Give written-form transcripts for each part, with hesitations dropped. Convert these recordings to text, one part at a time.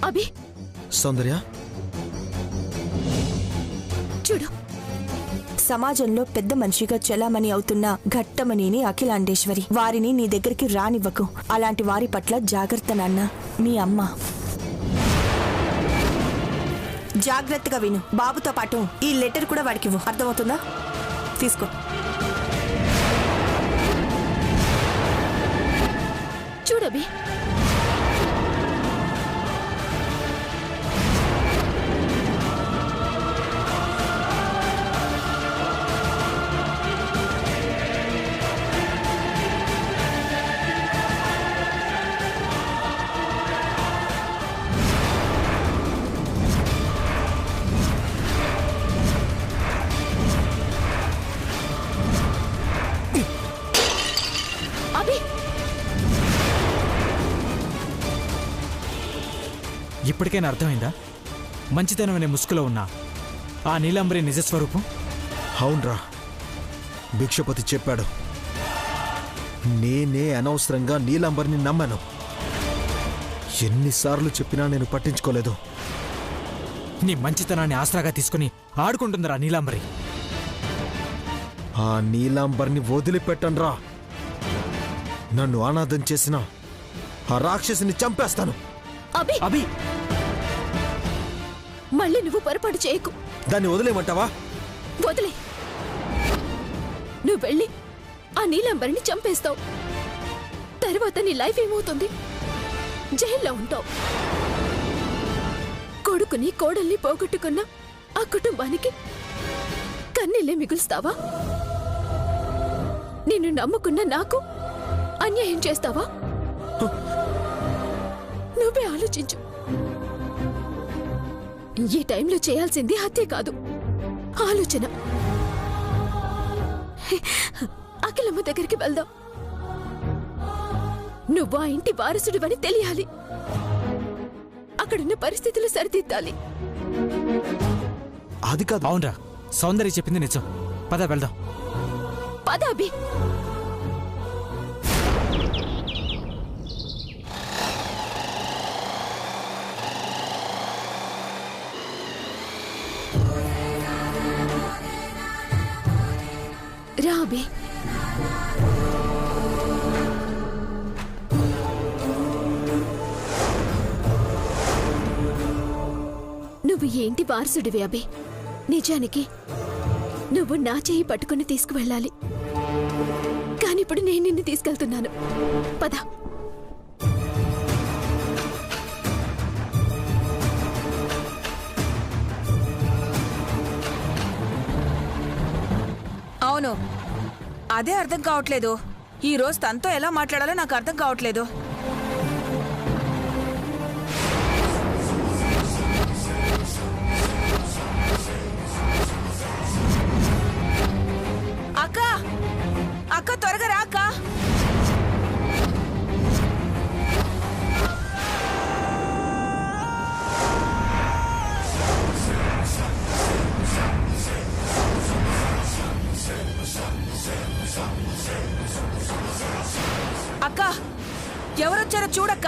అభి సౌందర్య చూడు, సమాజంలో పెద్ద మనిషిగా చెలామణి అవుతున్న ఘట్టమనేని అఖిలాండేశ్వరి. వారిని నీ దగ్గరికి రానివ్వకు. అలాంటి వారి పట్ల జాగ్రత్త నాన్న. మీ అమ్మ. జాగ్రత్తగా విను. బాబుతో పాటు ఈ లెటర్ కూడా వాడికివ్వు. అర్థమవుతుందా? తీసుకో. చూడబి, ఇప్పటికైనా అర్థమైందా మంచితనం అనే ముసుగులో ఉన్న ఆ నీలాంబరి నిజస్వరూపం? అవునరా, భిక్షపతి చెప్పాడు. నేనే అనవసరంగా నీలాంబరిని నమ్మాను. ఎన్నిసార్లు చెప్పినా నేను పట్టించుకోలేదు. నీ మంచితనాన్ని ఆసరాగా తీసుకుని ఆడుకుంటుందిరా నీలాంబరి. ఆ నీలాంబరిని వదిలిపెట్టండ్రా. నన్ను అనాథం చేసిన ఆ రాక్షసిని చంపేస్తాను. అభి అభి, మళ్ళీ నువ్వు పొరపాటు చేయకు. దాన్ని వదిలేయమంటావా? వదిలే. నువ్వు వెళ్ళి ఆ నీలాంబరిని చంపేస్తావు. తర్వాత నీ లైఫ్ ఏమవుతుంది? జైల్లో ఉంటావు. కొడుకుని కోడల్ని పోగొట్టుకున్న ఆ కుటుంబానికి కన్నీళ్ళే మిగులుస్తావా? నిన్ను నమ్ముకున్న నాకు అన్యాయం చేస్తావా? నువ్వే ఆలోచించు. ఈ టైంలో చేయాల్సింది హత్య కాదు, ఆలోచన. అఖిలమ్మ దగ్గరికి వెళ్దాం. నువ్వు ఆ ఇంటి వారసుడివని తెలియాలి. అక్కడున్న పరిస్థితులు సరిదిద్దాలి. అది కాదు. అవునరా, సౌందర్య చెప్పింది నిజం. పద వెళ్దాం. పద అభి. రా అభి. నువ్వు ఏంటి వారసుడివి అభి? నిజానికి నువ్వు నా చేయి పట్టుకుని తీసుకువెళ్ళాలి. కానిప్పుడు నేను నిన్ను తీసుకెళ్తున్నాను. పద. అవును, అదే అర్థం కావట్లేదు. ఈ రోజు తనతో ఎలా మాట్లాడాలో నాకు అర్థం కావట్లేదు. అక్క, అక్క త్వరగా రా అక్క. అక్క, ఎవరొచ్చారో చూడక్క.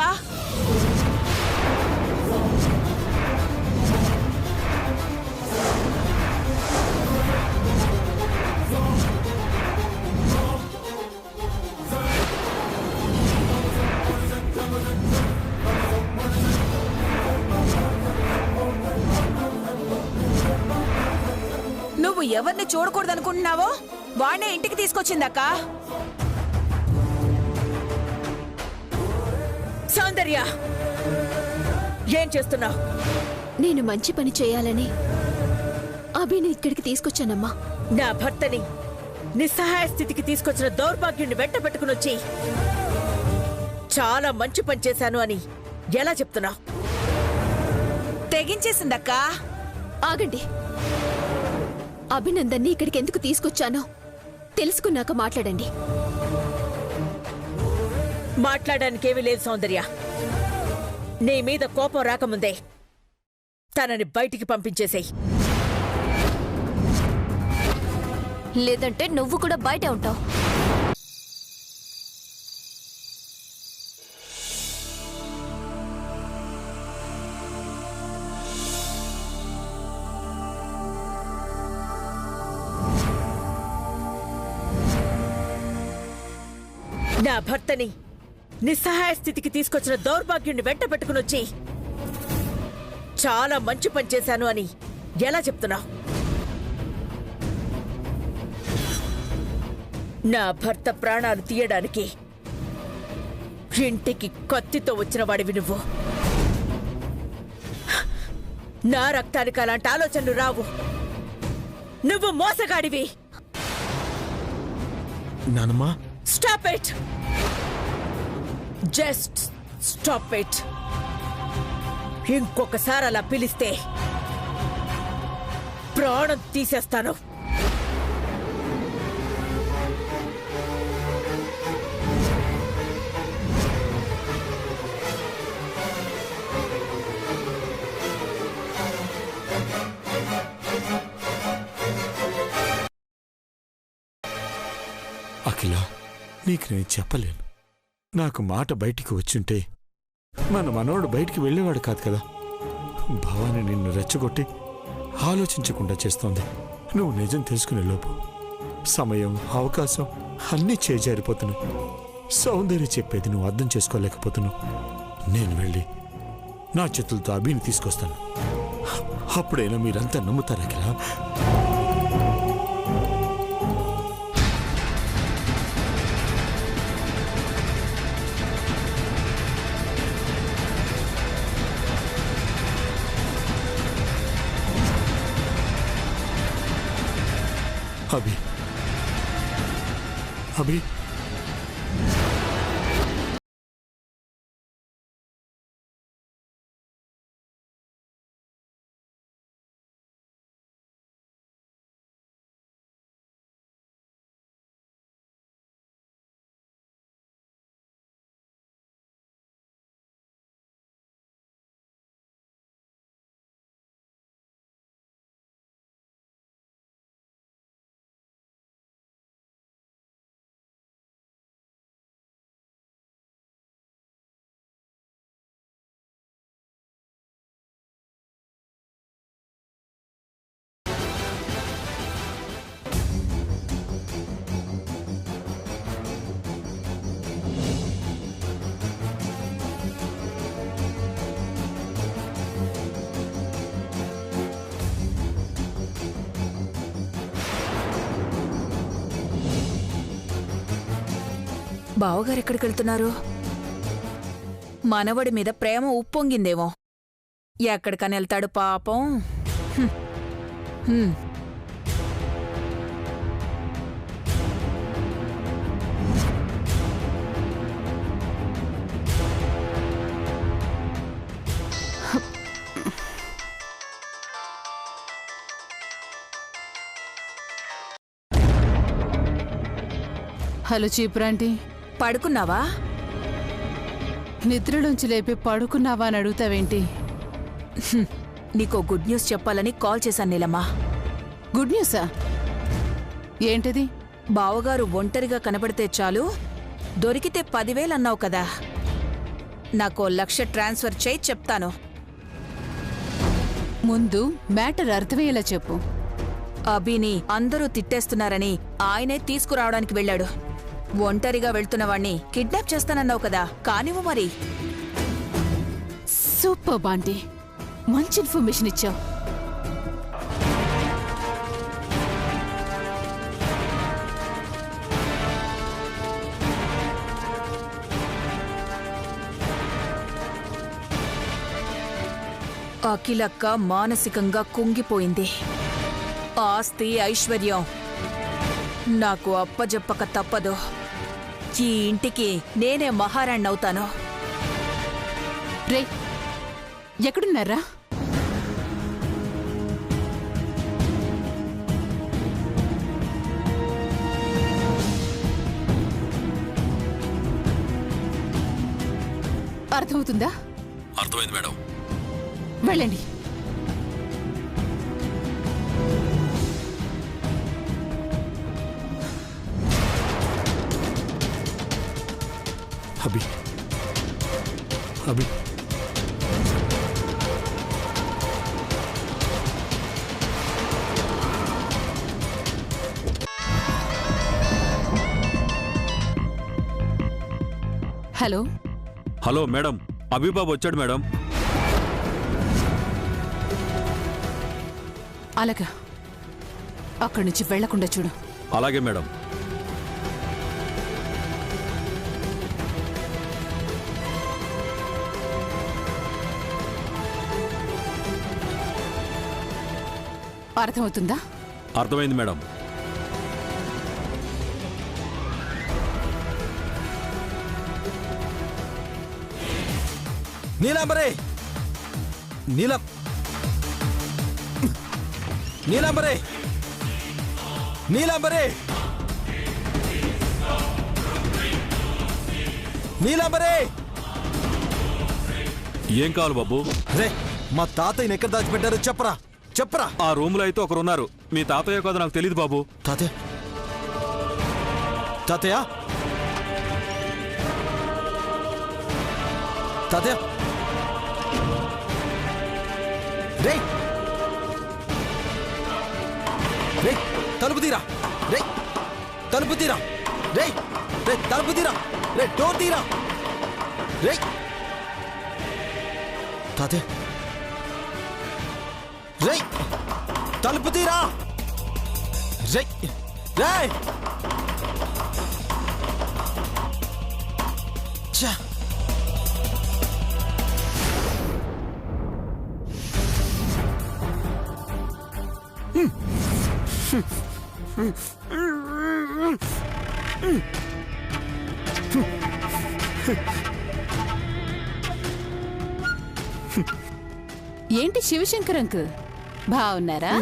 నువ్వు ఎవరిని చూడకూడదనుకుంటున్నావో వాణ్ణే ఇంటికి తీసుకొచ్చిందక్క. సౌందర్య, ఏం చేస్తున్నావు? నేను మంచి పని చేయాలని అభిని ఇక్కడికి తీసుకొచ్చానమ్మా. నా భర్తని నిస్సహాయ స్థితికి తీసుకొచ్చిన దౌర్భాగ్యుడిని వెంట పెట్టుకుని వచ్చి చాలా మంచి పని చేశాను అని ఎలా చెప్తున్నావు? తెగించేసిందక్క. ఆగండి. అభినందన్ని ఇక్కడికి ఎందుకు తీసుకొచ్చానో తెలుసుకున్నాక మాట్లాడండి. మాట్లాడడానికేమీ లేదు సౌందర్య. నీ మీద కోపం రాకముందే తనని బయటికి పంపించేసేయ్. లేదంటే నువ్వు కూడా బయటే ఉంటావు. నా భర్తని నిస్సహాయ స్థితికి తీసుకొచ్చిన దౌర్భాగ్యుణ్ణి వెంట పెట్టుకునొచ్చి చాలా మంచి పని చేశాను అని ఎలా చెప్తున్నావు? నా భర్త ప్రాణాలు తీయడానికి ఇంటికి కత్తితో వచ్చిన వాడివి నువ్వు. నా రక్తానికి అలాంటి ఆలోచనలు రావు. నువ్వు మోసగాడివి. నానమ్మా, stop it. Just stop it. ఇంకొకసారి అలా పిలిస్తే ప్రాణం తీసేస్తాను. అఖిల, నీకు నేను చెప్పలేను. నాకు మాట బయటికి వచ్చుంటే మన మనోడు బయటికి వెళ్ళేవాడు కాదు కదా. భవాని నిన్ను రెచ్చగొట్టి ఆలోచించకుండా చేస్తోంది. నువ్వు నిజం తెలుసుకునే లోపు సమయం, అవకాశం అన్నీ చేజారిపోతున్నావు. సౌందర్య చెప్పేది నువ్వు అర్థం చేసుకోలేకపోతున్నావు. నేను వెళ్ళి నా చేతులతో అభిని తీసుకొస్తాను. అప్పుడైనా మీరంతా నమ్ముతారు అఖిల. అభి, అభి, బావగారు ఎక్కడికి వెళ్తున్నారు? మనవడి మీద ప్రేమ ఉప్పొంగిందేమో. ఎక్కడికని వెళ్తాడు పాపం. హ్మ్. హ్మ్. హలో చీపురాంటీ, పడుకున్నావా? నిద్రలోంచి లేపి పడుకున్నావా అని అడుగుతావేంటి? నీకో గుడ్ న్యూస్ చెప్పాలని కాల్ చేశాను నీలమ్మా. గుడ్ న్యూసా? ఏంటిది? బావగారు ఒంటరిగా కనబడితే చాలు, దొరికితే 10,000 అన్నావు కదా. నాకో 1,00,000 ట్రాన్స్ఫర్ చేయి, చెప్తాను. ముందు మ్యాటర్ అర్థమయ్యేలా చెప్పు. అభిని అందరూ తిట్టేస్తున్నారని ఆయనే తీసుకురావడానికి వెళ్ళాడు. ఒంటరిగా వెళ్తున్నవాణ్ణి కిడ్నాప్ చేస్తానన్నావు కదా, కానివ్వు మరి. సూపర్ బాంటీ, మంచి ఇన్ఫర్మేషన్ ఇచ్చావు. అఖిలక్క మానసికంగా కుంగిపోయింది. ఆస్తి, ఐశ్వర్యం నాకు అప్పజెప్పక తప్పదు. ఈ ఇంటికి నేనే మహారాణ్ణవుతాను. రే, ఎక్కడున్నారా? అర్థమవుతుందా? అర్థమైంది మేడం. వెళ్ళండి. అభి, అభి, హలో హలో మేడం, అభిబాబు వచ్చాడు మేడం. అలాగా, అక్కడి నుంచి వెళ్లకుండా చూడు. అలాగే మేడం. అర్థమవుతుందా? అర్థమైంది మేడం. నీలాంబరే, నీలాంబరే, నీలాంబరే, నీలాంబరే. ఏం కావాలి బాబు? రే, మా తాతయ్యని ఎక్కడ దాచిపెట్టారో చెప్పరా, చెప్పరా. ఆ రూమ్లో అయితే ఒకరున్నారు. మీ తాతయ్య కాదు నాకు తెలియదు బాబు. తాతయ్య, తాతయ్య, తాతయ్య. రే, రే, తలుపు తీరా. రే, తలుపు తీరా. రే, రే, తలుపు తీరా. రే, డోర్ తీరా. రే, తాతయ్య. రే, తలుపు తీరా. రే, రే. ఛా. ఏంటి శివశంకర్ అంకుల్, బాగున్నారా?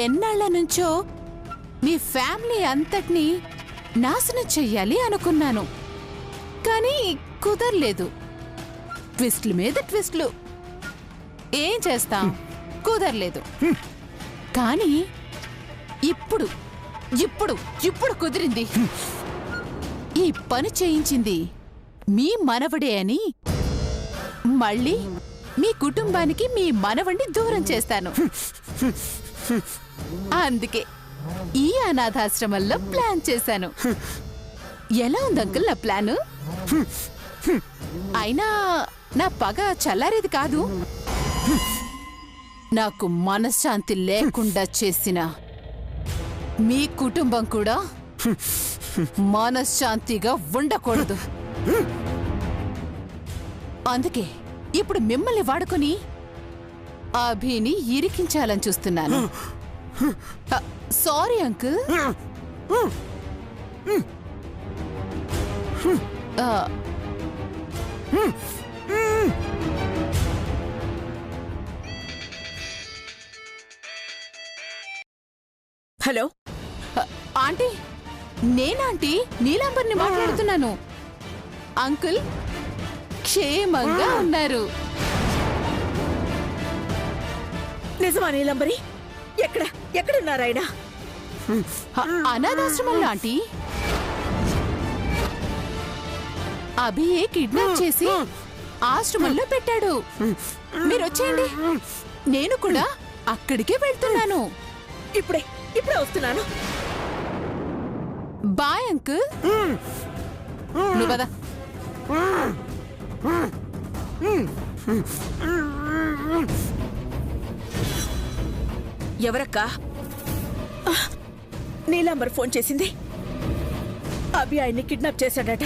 ఎన్నాళ్ల నుంచో మీ ఫ్యామిలీ అంతటినీ నాశనం చెయ్యాలి అనుకున్నాను, కానీ కుదరలేదు. ట్విస్ట్లు మీద ట్విస్ట్లు. ఏం చేస్తాం, కుదరలేదు. కానీ ఇప్పుడు ఇప్పుడు ఇప్పుడు కుదిరింది. ఈ పని చేయించింది మీ మనవడే అని మళ్ళీ మీ కుటుంబానికి మీ మనవణ్ణి దూరం చేస్తాను. అందుకే ఈ అనాథాశ్రమంలో ప్లాన్ చేశాను. ఎలా ఉంది అంకుల్ నా ప్లాను? అయినా నా పగ చల్లారేది కాదు. నాకు మనశ్శాంతి లేకుండా చేసిన మీ కుటుంబం కూడా మనశ్శాంతిగా ఉండకూడదు. అందుకే ఇప్పుడు మిమ్మల్ని వాడుకొని అభిని ఇరికించాలని చూస్తున్నాను. Sorry uncle. హలో ఆంటీ, నేనాంటీ నీలాంబర్ని మాట్లాడుతున్నాను. అంకుల్ క్షేమంగా ఉన్నారు. నిజమా నీలంబరి? ఎక్కడున్నారాయన? అనాథాశ్రమంలో ఆంటీ. అభియే కిడ్నాప్ చేసి ఆశ్రమంలో పెట్టాడు. మీరు వచ్చేయండి, నేను కూడా అక్కడికే వెళ్తున్నాను. ఇప్పుడే వస్తున్నాను. Bye uncle. నువ్వు కదా. ఎవరక్కా? నీలాంబర్ ఫోన్ చేసింది. అభి ఆయన్ని కిడ్నాప్ చేశాడట.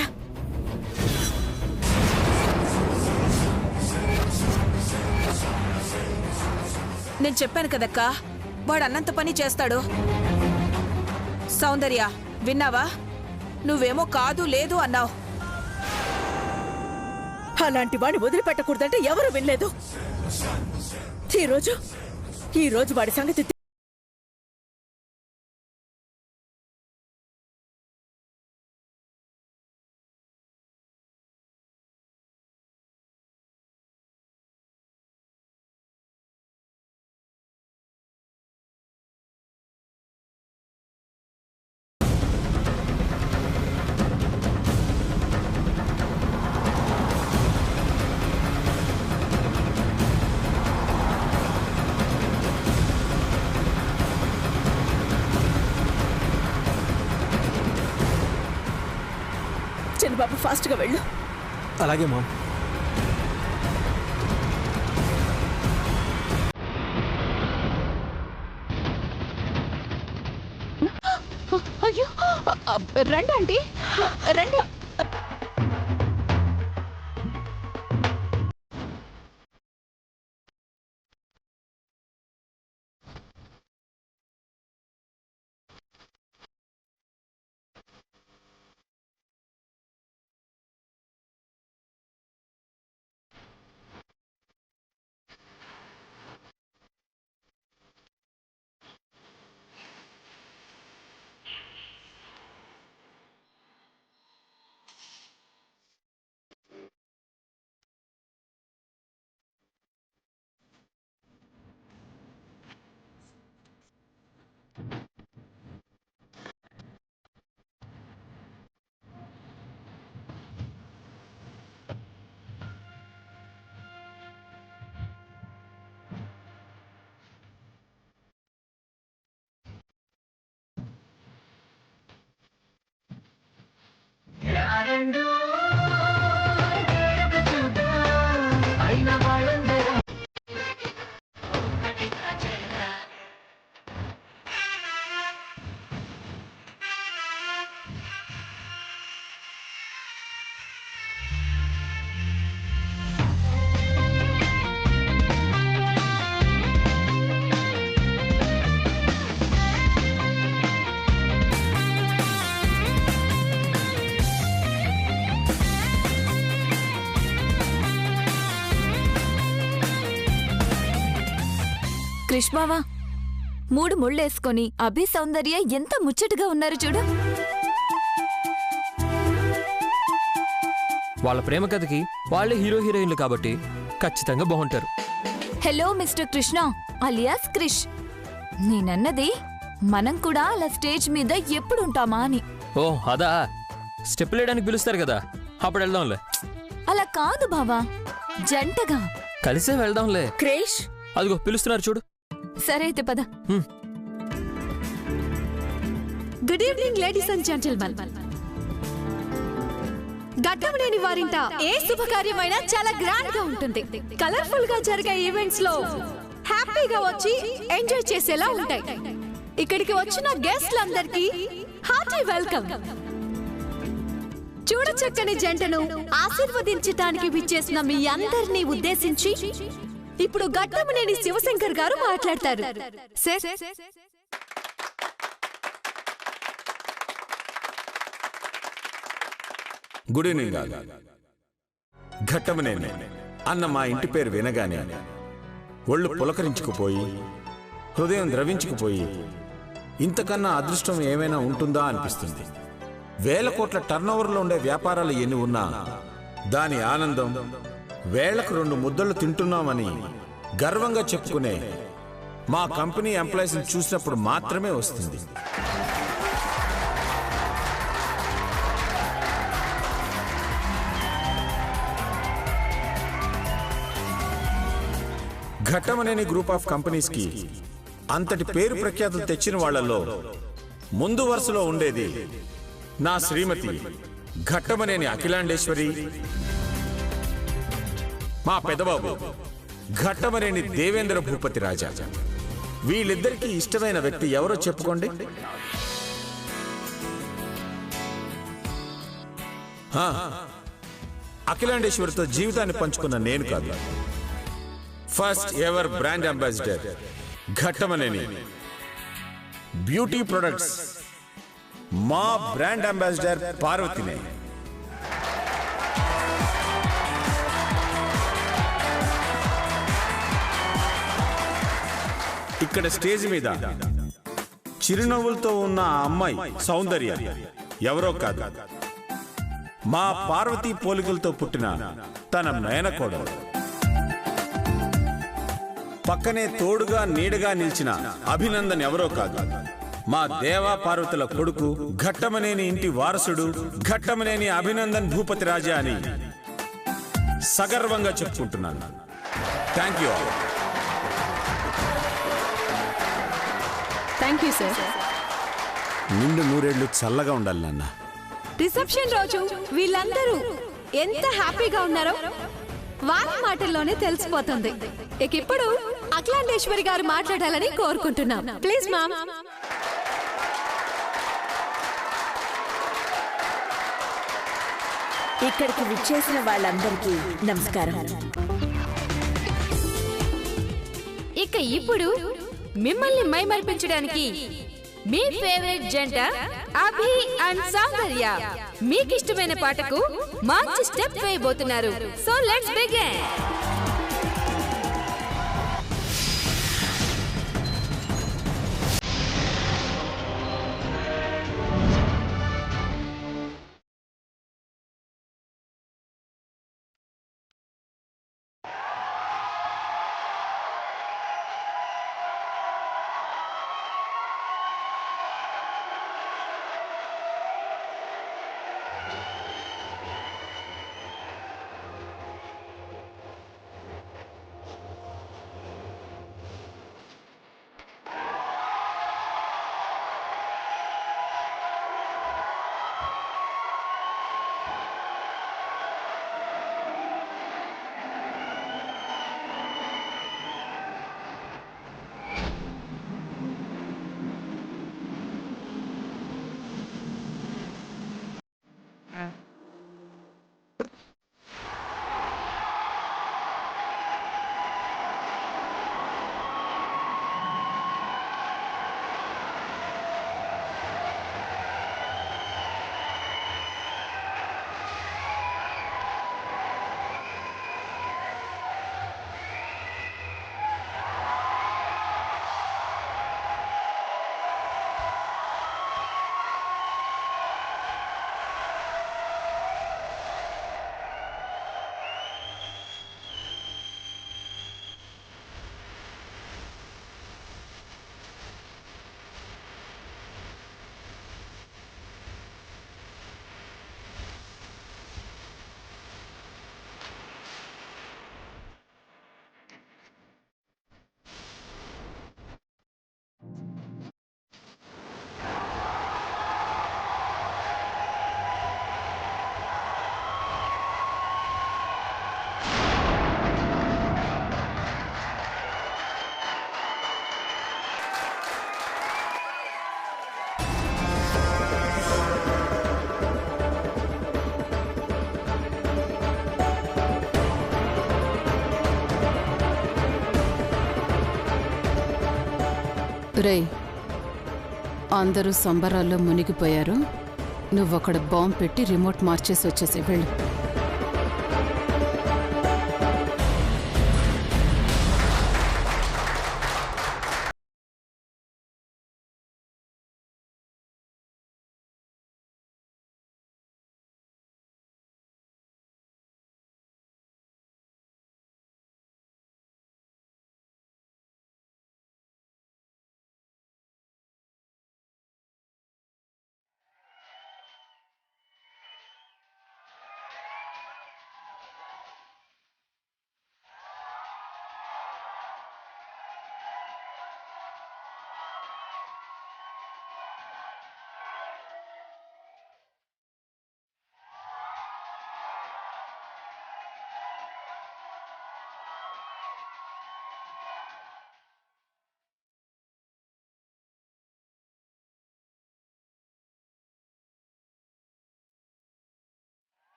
నేను చెప్పాను కదక్కా, వాడు అన్నంత పని చేస్తాడు. సౌందర్య, విన్నావా? నువ్వేమో కాదు లేదు అన్నావు. అలాంటి వాడిని వదిలిపెట్టకూడదంటే ఎవరు వినలేదు. ఈ రోజు వాడి సంగతి బాబు, ఫాస్ట్గా వెళ్ళు. అలాగే మామ్. అయ్యో, రండి ఆంటీ, రండి. క్రిష్ బావా, 3 ముళ్ళేసుకొని అభి సౌందర్య ఎంత ముచ్చటగా ఉన్నారు చూడు. వాళ్ళ ప్రేమ కథకి వాళ్ళే హీరో హీరోయిన్లు కాబట్టి ఖచ్చితంగా బాగుంటారు. Hello mister Krishna alias Krish. నేనన్నది మనం కూడా అలా స్టేజ్ మీద ఎప్పుడు ఉంటామా అని. ఓ అదా, స్టెప్ లేయడానికి పిలుస్తారు కదా, అప్పుడు వెళ్దాంలే. అలా కాదు బావా, జంటగా కలిసే వెళ్దాంలే. క్రిష్, అదిగో పిలుస్తున్నారు చూడు. సరే అయితే పద. Good evening ladies and gentlemen. Gaddamaneni వారింట ఏ శుభకార్యమైనా చాలా గ్రాండ్ గా ఉంటుంది. కలర్ఫుల్ గా జరిగే ఈవెంట్స్ లో హ్యాపీగా వచ్చి ఎంజాయ్ చేసేలా ఉంటాయి. ఇక్కడికి వచ్చిన గెస్ట్లందరికీ హార్టీ వెల్కమ్. చూడచక్కని జంటను ఆశీర్వదించడానికి విచ్చేసిన మీ అందరినీ ఉద్దేశించి ఇప్పుడు గడ్డమనేని శివశంకర్ గారు మాట్లాడతారు. Good evening. ఘట్టమనేని అన్న మా ఇంటి పేరు వినగానే ఒళ్ళు పులకరించుకుపోయి, హృదయం ద్రవించుకుపోయి, ఇంతకన్నా అదృష్టం ఏమైనా ఉంటుందా అనిపిస్తుంది. 1000 కోట్ల టర్నోవర్లో ఉండే వ్యాపారాలు ఎన్ని ఉన్నా దాని ఆనందం వేళ్లకు 2 ముద్దలు తింటున్నామని గర్వంగా చెప్పుకునే మా కంపెనీ ఎంప్లాయీస్ని చూసినప్పుడు మాత్రమే వస్తుంది. ఘట్టమనేని గ్రూప్ ఆఫ్ కంపెనీస్కి అంతటి పేరు ప్రఖ్యాతులు తెచ్చిన వాళ్లలో ముందు వరుసలో ఉండేది నా శ్రీమతి ఘట్టమనేని అఖిలాండేశ్వరి, మా పెదబాబు ఘట్టమనేని దేవేంద్ర భూపతి రాజా. వీళ్ళిద్దరికీ ఇష్టమైన వ్యక్తి ఎవరో చెప్పుకోండి. అఖిలాండేశ్వరితో జీవితాన్ని పంచుకున్న నేను కాదు, first ever brand ambassador Ghattamaneni beauty products మా బ్రాండ్ అంబాసిడర్ పార్వతినే. ఇక్కడ స్టేజ్ మీద చిరునవ్వులతో ఉన్న ఆ అమ్మాయి సౌందర్య ఎవరో కాదు, మా పార్వతీ పోలికలతో పుట్టిన తన మేనకోడలు. పక్కనే తోడుగా నీడగా నిలిచిన అభినందన్ ఎవరో కాదు, మా దేవా పార్వతుల కొడుకు, ఘట్టమనేని ఇంటి వారసుడు, ఘట్టమనేని అభినందన్ భూపతి రాజా అని సగర్వంగా చెప్పుకుంటున్నాను. Thank you all. Thank you sir. నిండు 100 ఏళ్ళు చల్లగా ఉండాలి నాన్న. రిసెప్షన్ రోజు వీళ్ళందరూ ఎంత హ్యాపీగా ఉన్నారో వారి మాటల్లోనే తెలిసిపోతుంది. ఇక ఇప్పుడు అఖిలాండేశ్వరి గారు మాట్లాడాలని కోరుకుంటున్నాం. Please ma'am. ఇక్కడికి విచ్చేసిన వాళ్ళందరికీ నమస్కారం. ఇక ఇప్పుడు మిమ్మల్ని మైమర్పించడానికి మీ ఫేవరెట్ జంట అభి అండ్ సౌందర్య మీకిష్టమైన పాటకు మంచి స్టెప్ వేయబోతున్నారు. So let's begin. రేయ్, అందరూ సంబరాల్లో మునిగిపోయారు. నువ్వొక్కడ బాంబు పెట్టి రిమోట్ మార్చేసి వచ్చేసి వెళ్ళు.